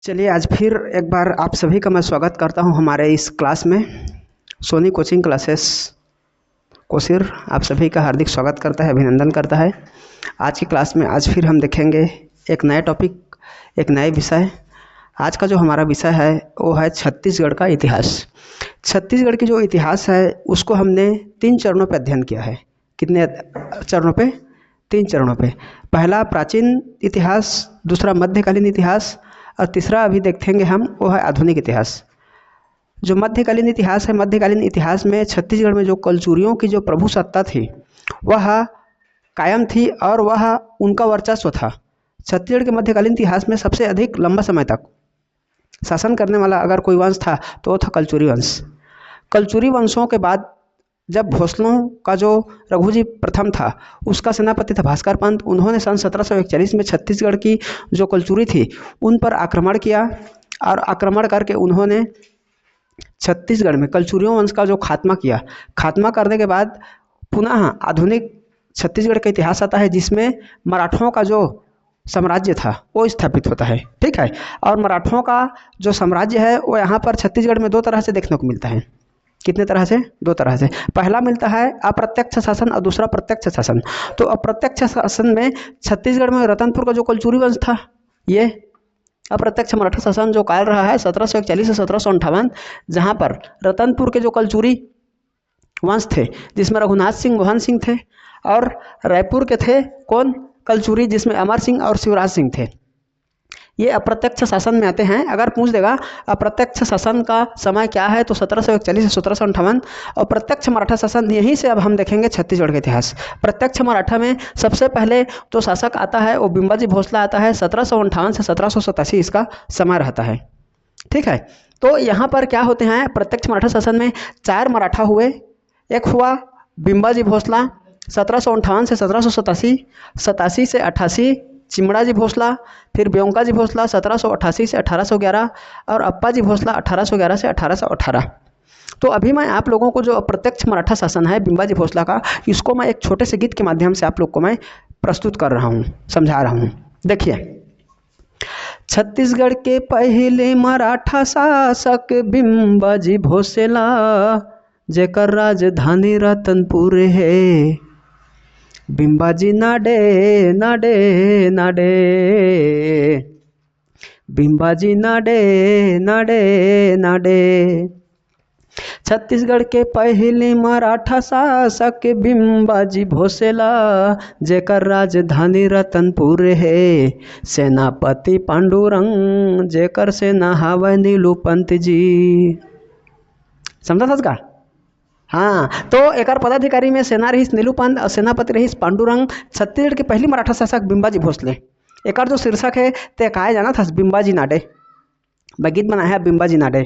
चलिए आज फिर एक बार आप सभी का मैं स्वागत करता हूं हमारे इस क्लास में। सोनी कोचिंग क्लासेस कोसिर आप सभी का हार्दिक स्वागत करता है, अभिनंदन करता है। आज की क्लास में आज फिर हम देखेंगे एक नया टॉपिक, एक नए विषय। आज का जो हमारा विषय है वो है छत्तीसगढ़ का इतिहास। छत्तीसगढ़ की जो इतिहास है उसको हमने 3 चरणों पर अध्ययन किया है। कितने चरणों पे? 3 चरणों पे। पहला प्राचीन इतिहास, दूसरा मध्यकालीन इतिहास और तीसरा अभी देखेंगे हम वो है आधुनिक इतिहास। जो मध्यकालीन इतिहास है, मध्यकालीन इतिहास में छत्तीसगढ़ में जो कलचुरियों की जो प्रभु सत्ता थी वह कायम थी और वह उनका वर्चस्व था। छत्तीसगढ़ के मध्यकालीन इतिहास में सबसे अधिक लंबा समय तक शासन करने वाला अगर कोई वंश था तो वो था कलचुरी वंश। कलचुरी वंशों के बाद जब भोसलों का जो रघुजी प्रथम था उसका सेनापति था भास्कर पंत। उन्होंने सन 1741 में छत्तीसगढ़ की जो कलचुरी थी उन पर आक्रमण किया और आक्रमण करके उन्होंने छत्तीसगढ़ में कलचुरियों वंश का जो खात्मा किया। खात्मा करने के बाद पुनः आधुनिक छत्तीसगढ़ का इतिहास आता है जिसमें मराठों का जो साम्राज्य था वो स्थापित होता है। ठीक है, और मराठों का जो साम्राज्य है वो यहाँ पर छत्तीसगढ़ में 2 तरह से देखने को मिलता है। कितने तरह से? 2 तरह से। पहला मिलता है अप्रत्यक्ष शासन और दूसरा प्रत्यक्ष शासन। तो अप्रत्यक्ष शासन में छत्तीसगढ़ में रतनपुर का जो कलचुरी वंश था, ये अप्रत्यक्ष मराठा शासन जो काल रहा है 1741 से 1758, जहाँ पर रतनपुर के जो कलचुरी वंश थे जिसमें रघुनाथ सिंह, मोहन सिंह थे, और रायपुर के थे कौन? कलचुरी, जिसमें अमर सिंह और शिवराज सिंह थे। ये अप्रत्यक्ष शासन में आते हैं। अगर पूछ देगा अप्रत्यक्ष शासन का समय क्या है तो 1741 से 1758, और प्रत्यक्ष मराठा शासन यहीं से अब हम देखेंगे छत्तीसगढ़ का इतिहास। प्रत्यक्ष मराठा में सबसे पहले जो शासक आता है वो बिंबाजी भोसला आता है। 1758 से 1787 इसका समय रहता है। ठीक है, तो यहाँ पर क्या होते हैं? प्रत्यक्ष मराठा शासन में 4 मराठा हुए। एक हुआ बिंबाजी भोसला 1758 से 1787, 87 से 88 चिमड़ाजी भोसला, फिर ब्योंका जी भोसला 1788 से 1811 और अप्पा जी भोसला 1811 से 1818। तो अभी मैं आप लोगों को जो अप्रत्यक्ष मराठा शासन है बिंबाजी भोसला का, इसको मैं एक छोटे से गीत के माध्यम से आप लोग को मैं प्रस्तुत कर रहा हूँ, समझा रहा हूँ। देखिए, छत्तीसगढ़ के पहले मराठा शासक बिंबाजी भोसला, जेकर राजधानी रतनपुर है। बिंबाजी नाडे नाडे नाडे, बिंबाजी नाडे नाडे नाडे। छत्तीसगढ़ के पहले मराठा शासक बिंबाजी भोसला, जेकर राजधानी रतनपुर है। सेनापति पांडुरंग, जेकर सेना हावय नीलूपंत जी। समझा था का? हाँ, तो एक पदाधिकारी में सेना रहीस नीलूपंत और सेनापति रहीस पांडुरंग। छत्तीसगढ़ के पहली मराठा शासक बिंबाजी भोसले। एक जो शीर्षक है ते काय जाना था? बिंबाजी नाडे। मैं गीत बनाया है बिंबाजी नाडे।